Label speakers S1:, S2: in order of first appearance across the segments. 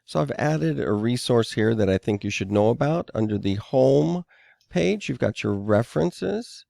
S1: So I've added a resource here that I think you should know about. Under the home page, you've got your references,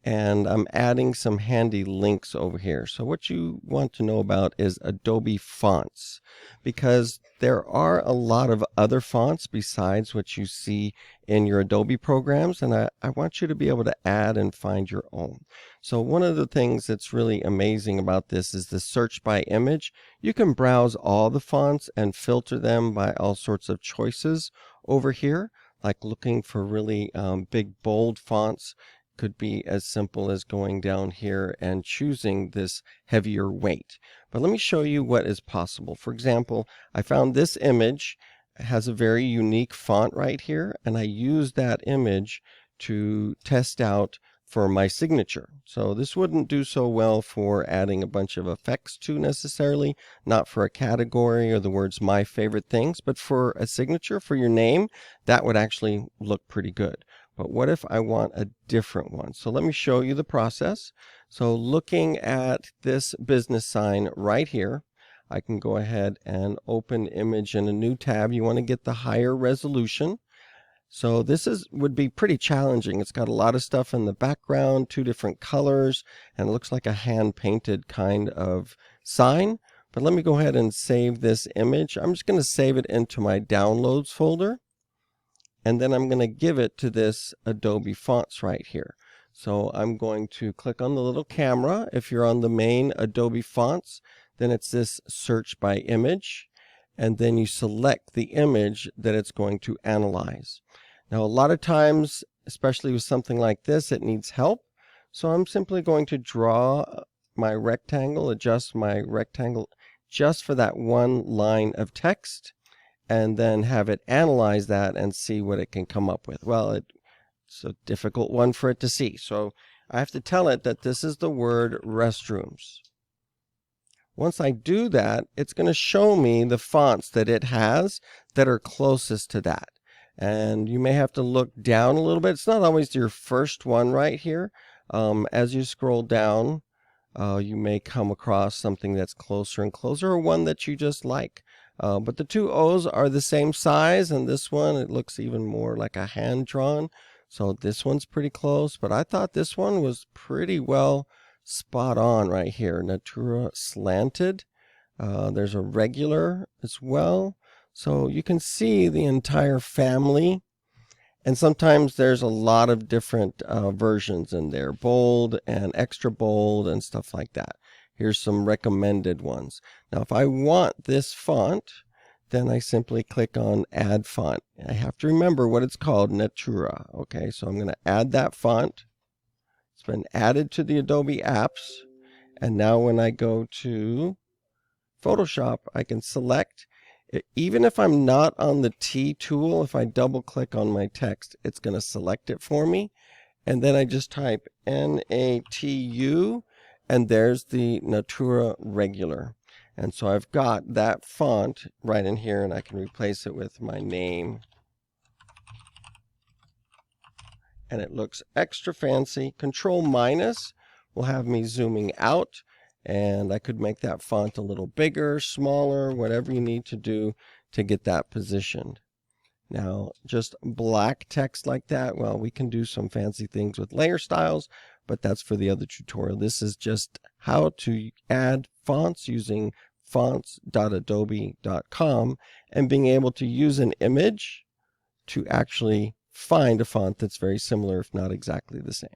S1: and I'm adding some handy links over here. So what you want to know about is Adobe fonts, because there are a lot of other fonts besides what you see in your Adobe programs, and I want you to be able to add and find your own. So one of the things that's really amazing about this is the search by image. You can browse all the fonts and filter them by all sorts of choices over here, like looking for really big bold fonts. Could be as simple as going down here and choosing this heavier weight. But let me show you what is possible. For example, I found this image has a very unique font right here, and I used that image to test out for my signature. So this wouldn't do so well for adding a bunch of effects to necessarily, not for a category or the words my favorite things, but for a signature for your name, that would actually look pretty good. But what if I want a different one? So let me show you the process. So looking at this business sign right here, I can go ahead and open image in a new tab. You want to get the higher resolution. So this would be pretty challenging. It's got a lot of stuff in the background, 2 different colors, and it looks like a hand-painted kind of sign. But let me go ahead and save this image. I'm just going to save it into my downloads folder. And then I'm going to give it to this Adobe Fonts right here. So I'm going to click on the little camera. If you're on the main Adobe Fonts, then it's this search by image. And then you select the image that it's going to analyze. Now, a lot of times, especially with something like this, it needs help. So I'm simply going to draw my rectangle, adjust my rectangle just for that one line of text, and then have it analyze that and see what it can come up with. Well, it's a difficult one for it to see. So I have to tell it that this is the word restrooms. Once I do that, it's going to show me the fonts that it has that are closest to that. And you may have to look down a little bit. It's not always your first one right here. As you scroll down, you may come across something that's closer and closer, or one that you just like. But the 2 O's are the same size, and this one, it looks even more like a hand-drawn. So this one's pretty close, but I thought this one was pretty well spot on right here. Natura slanted. There's a regular as well. So you can see the entire family. And sometimes there's a lot of different versions in there, bold and extra bold and stuff like that. Here's some recommended ones. Now, if I want this font, then I simply click on Add Font. I have to remember what it's called, Natura. Okay, so I'm going to add that font. It's been added to the Adobe apps. And now when I go to Photoshop, I can select. Even if I'm not on the T tool, if I double click on my text, it's going to select it for me. And then I just type N-A-T-U, and there's the Natura regular. And so I've got that font right in here, and I can replace it with my name. And it looks extra fancy. Control minus will have me zooming out. And I could make that font a little bigger, smaller, whatever you need to do to get that positioned. Now, just black text like that, well, we can do some fancy things with layer styles, but that's for the other tutorial. This is just how to add fonts using fonts.adobe.com and being able to use an image to actually find a font that's very similar, if not exactly the same.